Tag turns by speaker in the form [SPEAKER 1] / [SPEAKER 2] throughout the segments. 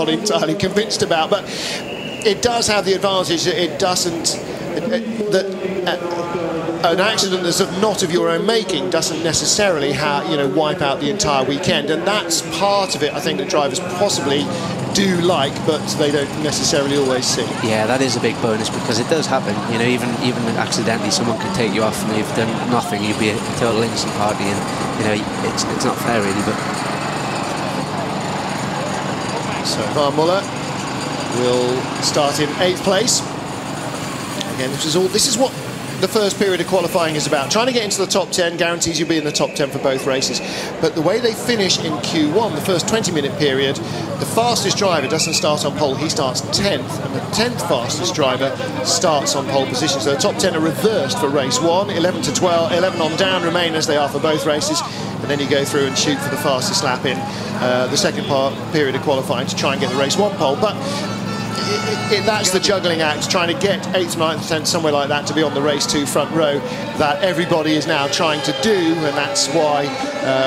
[SPEAKER 1] not entirely convinced about. But it does have the advantage that it doesn't... an accident that's not of your own making doesn't necessarily wipe out the entire weekend, and that's part of it I think that drivers possibly do like, but they don't necessarily always see.
[SPEAKER 2] Yeah, that is a big bonus, because it does happen. You know, even accidentally someone could take you off and you've done nothing, you'd be a total innocent party, and you know, it's not fair really. But
[SPEAKER 1] so Van Muller will start in 8th place. Again, this is what the first period of qualifying is about. Trying to get into the top 10 guarantees you'll be in the top 10 for both races. But the way they finish in Q1, the first 20-minute period, the fastest driver doesn't start on pole, he starts 10th, and the 10th fastest driver starts on pole position. So the top 10 are reversed for race 1, 11 to 12, 11 on down remain as they are for both races, and then you go through and shoot for the fastest lap in the second period of qualifying to try and get the race 1 pole. But that's the juggling act, trying to get 8th, 9th, 10th, somewhere like that, to be on the race 2 front row that everybody is now trying to do, and that's why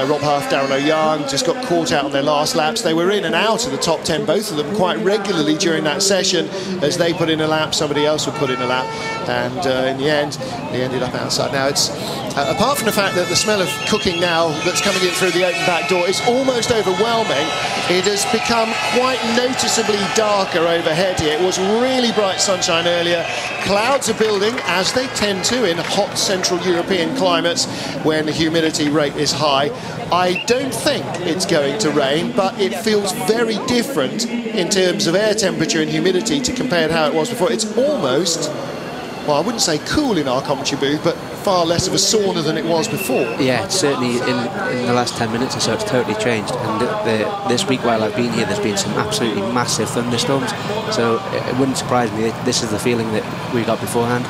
[SPEAKER 1] Rob Huff, Darrell O'Young just got caught out on their last laps. They were in and out of the top 10, both of them, quite regularly during that session. As they put in a lap, somebody else would put in a lap, and in the end they ended up outside. Now it's apart from the fact that the smell of cooking now that's coming in through the open back door is almost overwhelming, it has become quite noticeably darker overhead here. It was really bright sunshine earlier. Clouds are building, as they tend to in hot Central European climates when the humidity rate is high. I don't think it's going to rain, but it feels very different in terms of air temperature and humidity to compare to how it was before. It's almost, well, I wouldn't say cool in our commentary booth, but far less of a sauna than it was before. Yeah, certainly in the last 10 minutes or so it's totally changed, and this week while I've been here there's been some absolutely massive thunderstorms, so it wouldn't surprise me that this is the feeling that we got beforehand.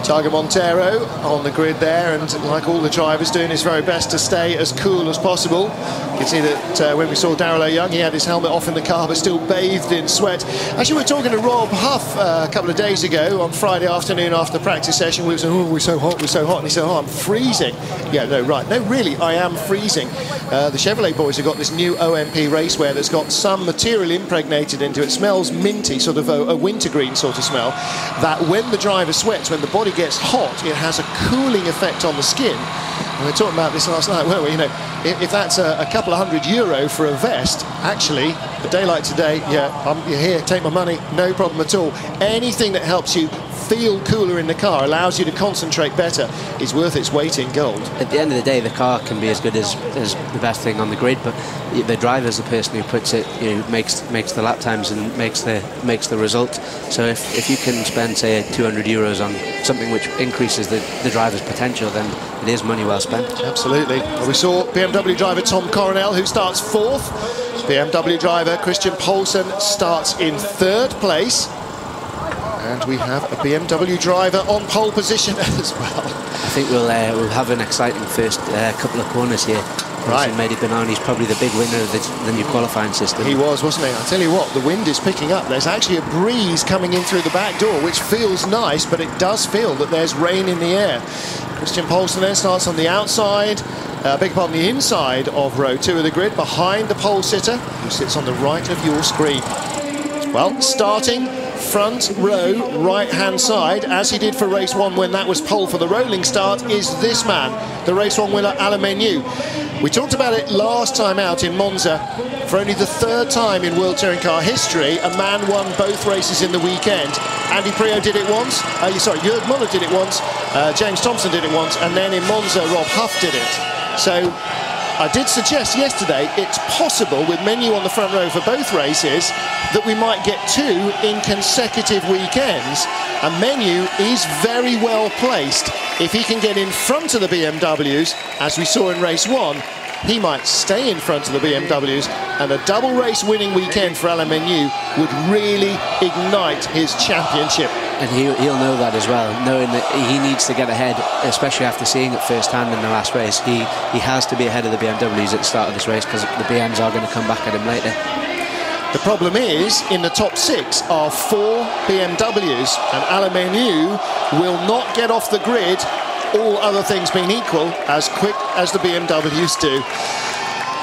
[SPEAKER 1] Tiago Monteiro on the grid there, and like all the drivers, doing his very best to stay as cool as possible. You can see that when we saw Darrell O'Young, he had his helmet off in the car but still bathed in sweat. Actually, we were talking to Rob Huff a couple of days ago on Friday afternoon after the practice session. We were saying, oh, we're so hot, and he said, oh, I'm freezing. Yeah, no, right, no, really, I am freezing. The Chevrolet boys have got this new OMP racewear that's got some material impregnated into it. Smells minty, sort of a wintergreen sort of smell, that when the driver sweats, when the body gets hot, it has a cooling effect on the skin. And we were talking about this last night, weren't we? You know, if that's a couple of €100 for a vest, actually, a day like today, yeah, you're here, take my money, no problem at all. Anything that helps you feel cooler in the car, allows you to concentrate better, is worth its weight in gold. At the end of the day, the car can be as good as the best thing on the grid, but the driver's the person who puts it, you know, makes the lap times and makes the result. So if you can spend, say, €200 on something which increases the driver's potential, then it is money well spent. Absolutely. Well, we saw BMW driver Tom Coronel, who starts 4th. BMW driver Christian Poulsen starts in 3rd place. And we have a BMW driver on pole position as well. I think we'll have an exciting first couple of corners here. Right. Mehdi Benani is probably the big winner of the new qualifying system. He was, wasn't he? I'll tell you what, the wind is picking up. There's actually a breeze coming in through the back door, which feels nice, but it does feel that there's rain in the air. Christian Poulsen then starts on the outside, beg your pardon, the inside of row 2 of the grid, behind the pole sitter, who sits on the right of your screen. Well, starting front row, right-hand side, as he did for race 1 when that was pole for the rolling start, is this man, the race 1 winner, Alain Menu. We talked about it last time out in Monza. For only the 3rd time in World Touring Car history, a man won both races in the weekend. Andy Priaulx did it once, Jörg Muller did it once, James Thompson did it once, and then in Monza, Rob Huff did it. So I did suggest yesterday it's possible, with Menu on the front row for both races, that we might get 2 in consecutive weekends. And Menu is very well placed. If he can get in front of the BMWs, as we saw in race 1, he might stay in front of the BMWs, and a double race winning weekend for Alain Menu would really ignite his championship. And he'll know that as well, knowing that he needs to get ahead, especially after seeing it firsthand in the last race. He has to be ahead of the BMWs at the start of this race, because the BMs are going to come back at him later. The problem is, in the top 6 are 4 BMWs, and Alain Menu will not get off the grid, all other things being equal, as quick as the BMWs do.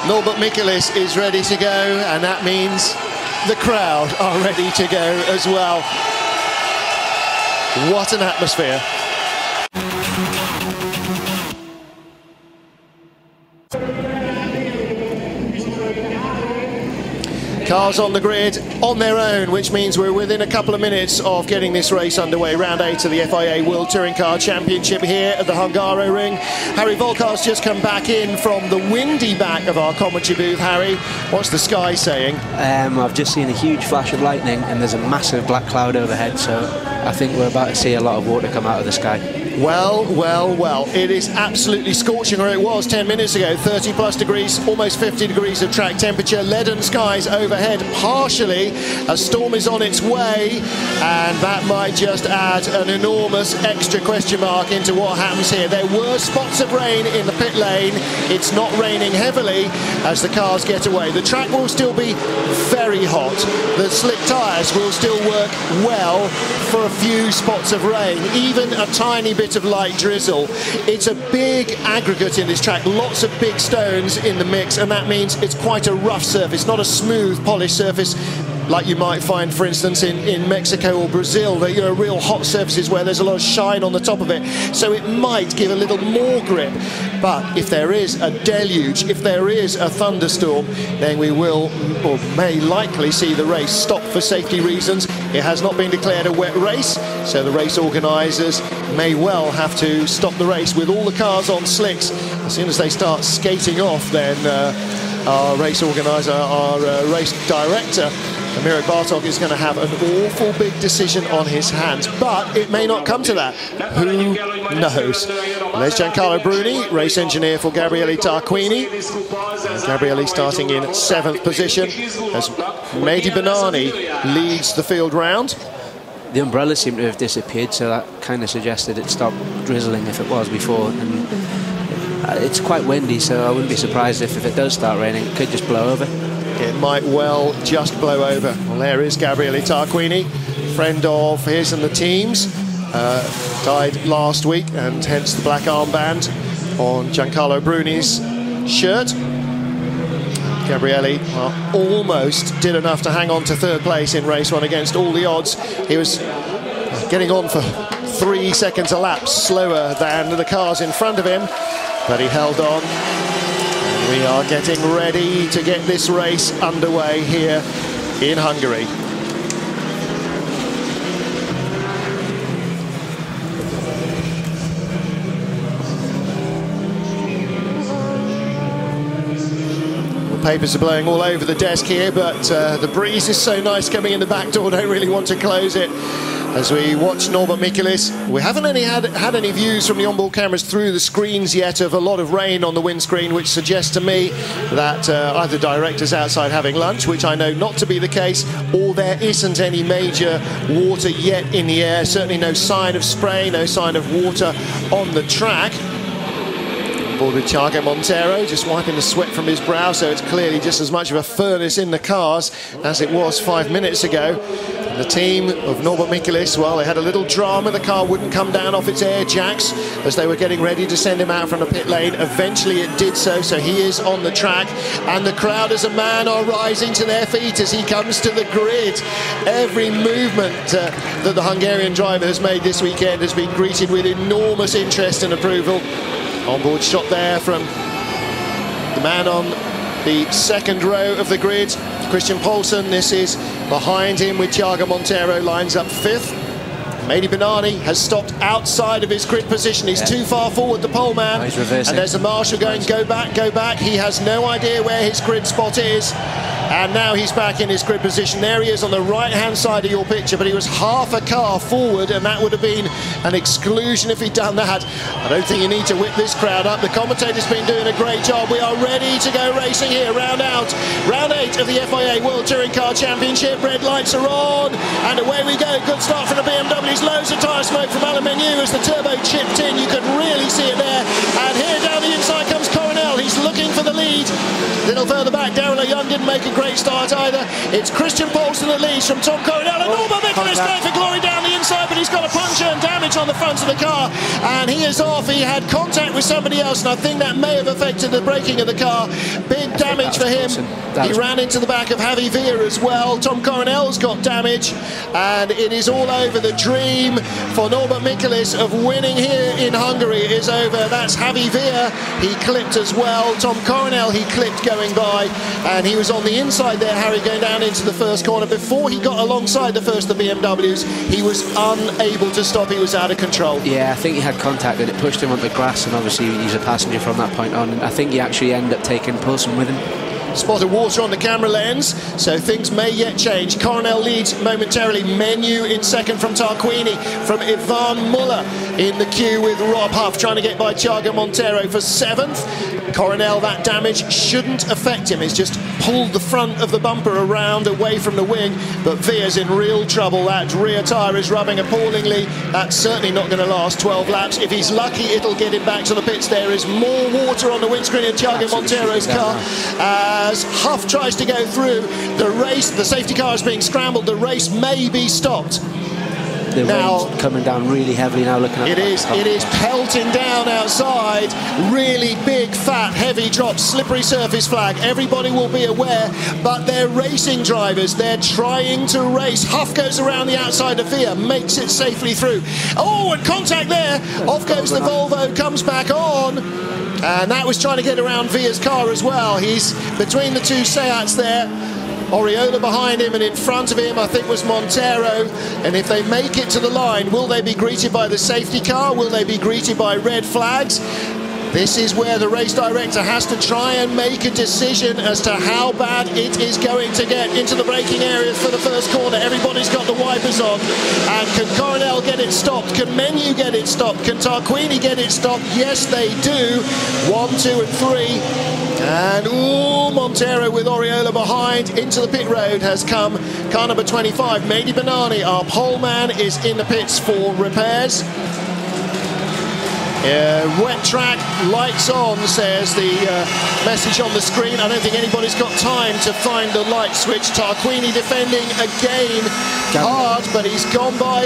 [SPEAKER 1] Norbert Michelis is ready to go, and that means the crowd are ready to go as well. What an atmosphere. Cars on the grid on their own, which means we're within a couple of minutes of getting this race underway. Round 8 of the FIA World Touring Car Championship here at the Hungaroring. Harry Volkar's just come back in from the windy back of our commentary booth. Harry, what's the sky saying?
[SPEAKER 2] I've just seen a huge flash of lightning and there's a massive black cloud overhead, so I think we're about to see a lot of water come out of the sky.
[SPEAKER 1] Well, well, well, it is absolutely scorching, or it was 10 minutes ago. 30 plus degrees, almost 50 degrees of track temperature, leaden skies overhead. Partially, a storm is on its way, and that might just add an enormous extra question mark into what happens here. There were spots of rain in the pit lane. It's not raining heavily as the cars get away. The track will still be very hot. The slick tyres will still work well for a few spots of rain, even a tiny bit of light drizzle. It's a big aggregate in this track, lots of big stones in the mix, and that means it's quite a rough surface, not a smooth polished surface like you might find, for instance, in Mexico or Brazil. They're real hot surfaces where there's a lot of shine on the top of it, so it might give a little more grip. But if there is a deluge, if there is a thunderstorm, then we will, or may likely, see the race stop for safety reasons. It has not been declared a wet race, so the race organisers may well have to stop the race with all the cars on slicks. As soon as they start skating off, then our race organiser, our race director, Mirek Bartok, is going to have an awful big decision on his hands, but it may not come to that. Who knows? There's Giancarlo Bruni, race engineer for Gabriele Tarquini. Gabriele starting in 7th position as Mehdi Benani leads the field round.
[SPEAKER 2] The umbrellas seem to have disappeared, so that kind of suggested it stopped drizzling if it was before. And it's quite windy, so I wouldn't be surprised if it does start raining, it could just blow over.
[SPEAKER 1] It might well just blow over. Well, there is Gabriele Tarquini, friend of his and the team's. Died last week, and hence the black armband on Giancarlo Bruni's shirt. Gabriele almost did enough to hang on to 3rd place in race 1 against all the odds. He was getting on for 3 seconds a lap slower than the cars in front of him, but he held on. We are getting ready to get this race underway here in Hungary. The papers are blowing all over the desk here, but the breeze is so nice coming in the back door, don't really want to close it. As we watch Norbert Michelis, we haven't had any views from the onboard cameras through the screens yet of a lot of rain on the windscreen, which suggests to me that either directors outside having lunch, which I know not to be the case, or there isn't any major water yet in the air. Certainly no sign of spray, no sign of water on the track. On board with Thiago Monteiro, just wiping the sweat from his brow, so it's clearly just as much of a furnace in the cars as it was 5 minutes ago. The team of Norbert Michelis, well, they had a little drama. The car wouldn't come down off its air jacks as they were getting ready to send him out from the pit lane. Eventually it did so he is on the track, and the crowd as a man are rising to their feet as he comes to the grid. Every movement that the Hungarian driver has made this weekend has been greeted with enormous interest and approval. Onboard shot there from the man on the 2nd row of the grid, Christian Poulsen. This is behind him with Thiago Monteiro, lines up 5th. Mehdi Benani has stopped outside of his grid position. He's too far forward, the pole man.
[SPEAKER 2] He's reversing.
[SPEAKER 1] And there's a marshal going, go back, go back. He has no idea where his grid spot is. And now he's back in his grid position. There he is on the right-hand side of your picture, but he was half a car forward, and that would have been an exclusion if he'd done that. I don't think you need to whip this crowd up. The commentator's been doing a great job. We are ready to go racing here. Round 8 of the FIA World Touring Car Championship. Red lights are on, and away we go. Good start from the BMW is loads of tyre smoke from Alain Menu as the turbo chipped in. You could really see it there. And here down the inside comes Coronel. He's looking for the lead. A little further back, Daryl Young didn't make a great start either. It's Christian Paulson that leads from Tom Coronel. And Norbert Michaelis going for glory down the inside, but he's got a puncture and damage on the front of the car. And he is off. He had contact with somebody else, and I think that may have affected the braking of the car. Big damage for him. He ran into the back of Javi Villa as well. Tom Coronel's got damage, and it is all over. The dream for Norbert Michaelis of winning here in Hungary is over. That's Javi Villa. He clipped as well. Tom Coronel, he clipped going by, and he was on the inside there, Harry, going down into the first corner. Before he got alongside the first of the BMWs, he was unable to stop. He was out of control.
[SPEAKER 2] Yeah, I think he had contact and it pushed him onto the grass, and obviously he's a passenger from that point on. And I think he actually ended up taking Paulson with him.
[SPEAKER 1] Spotted water on the camera lens, so things may yet change. Coronel leads momentarily. Menu in second from Tarquini, from Ivan Muller in the queue with Rob Huff trying to get by Thiago Monteiro for 7th. Coronel, that damage shouldn't affect him. He's just pulled the front of the bumper around away from the wing, but Villa's in real trouble. That rear tyre is rubbing appallingly. That's certainly not going to last 12 laps. If he's lucky, it'll get him back to the pits. There is more water on the windscreen of Thiago Monteiro's car as Huff tries to go through. The race, the safety car is being scrambled. The race may be stopped.
[SPEAKER 2] The rain's coming down really heavily now. Looking at
[SPEAKER 1] it is pelting down outside. Really big, fat, heavy drops. Slippery surface flag. Everybody will be aware, but they're racing drivers. They're trying to race. Huff goes around the outside of Villa, makes it safely through. Oh, and contact there. Off goes the Volvo, comes back on. And that was trying to get around Villa's car as well. He's between the two Seats there. Oriola behind him, and in front of him I think was Monteiro. And if they make it to the line, will they be greeted by the safety car? Will they be greeted by red flags? This is where the race director has to try and make a decision as to how bad it is going to get. Into the braking areas for the first corner. Everybody's got the wipers on. And can Coronel get it stopped? Can Menu get it stopped? Can Tarquini get it stopped? Yes, they do. 1, 2 and 3. And Monteiro with Oriola behind. Into the pit road has come car number 25, Mehdi Benani. Our pole man is in the pits for repairs. Wet track, lights on, says the message on the screen. I don't think anybody's got time to find the light switch. Tarquini defending again hard, but he's gone by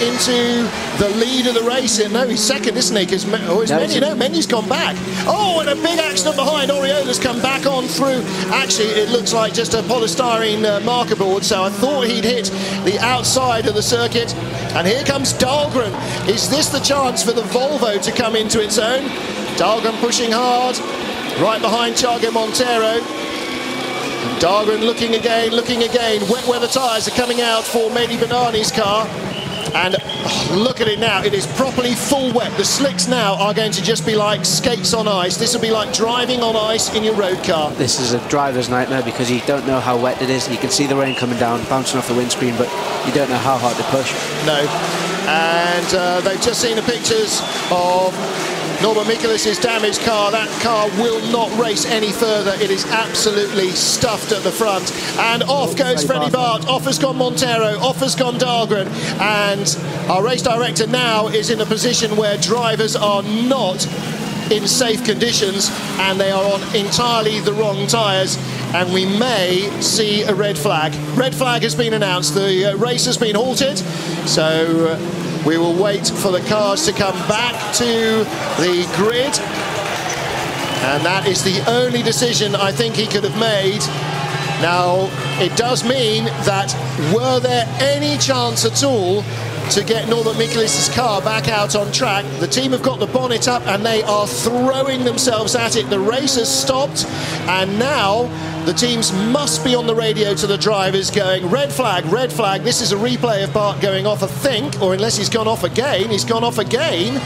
[SPEAKER 1] into the lead of the race. No, he's second, isn't he? Because Menu. No, Menu's gone back. Oh, and a big accident behind. Oriola's come back on through. Actually, it looks like just a polystyrene marker board, so I thought he'd hit the outside of the circuit. And here comes Dahlgren. Is this the chance for the Volvo to come into its own? Dahlgren pushing hard, right behind Thiago Monteiro. And Dahlgren looking again. Wet weather tyres are coming out for Mehdi Benani's car. And look at it now, it is properly full wet. The slicks now are going to just be like skates on ice. This will be like driving on ice in your road car.
[SPEAKER 2] This is a driver's nightmare because you don't know how wet it is. You can see the rain coming down, bouncing off the windscreen, but you don't know how hard to push.
[SPEAKER 1] No. And they've just seen the pictures of Norbert Michaelis' damaged car. That car will not race any further. It is absolutely stuffed at the front. And off goes Freddie Bart. Off has gone Monteiro. Off has gone Dahlgren. And our race director now is in a position where drivers are not in safe conditions and they are on entirely the wrong tyres. And we may see a red flag. Red flag has been announced. The race has been halted. So we will wait for the cars to come back to the grid. And that is the only decision I think he could have made. Now, it does mean that were there any chance at all to get Norbert Michaelis' car back out on track, the team have got the bonnet up and they are throwing themselves at it. The race has stopped and now the teams must be on the radio to the drivers going, red flag, red flag. This is a replay of Bart going off, I think, or unless he's gone off again. He's gone off again.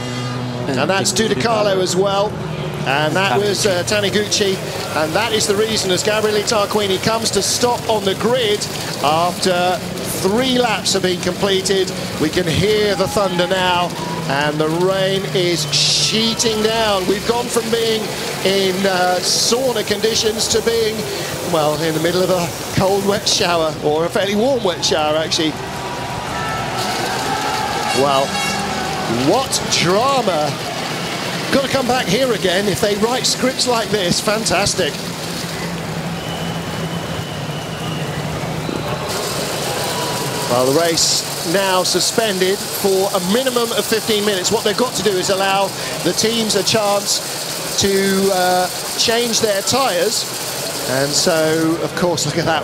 [SPEAKER 1] And that's Dudicalo as well. And that was Taniguchi. And that is the reason as Gabriele Tarquini comes to stop on the grid after 3 laps have been completed. We can hear the thunder now. And the rain is sheeting down. We've gone from being in sauna conditions to being, well, in the middle of a cold, wet shower, or a fairly warm, wet shower, actually. Well, what drama. Got to come back here again if they write scripts like this. Fantastic. Well, the race now suspended for a minimum of 15 minutes. What they've got to do is allow the teams a chance to change their tyres. And so, of course, look at that.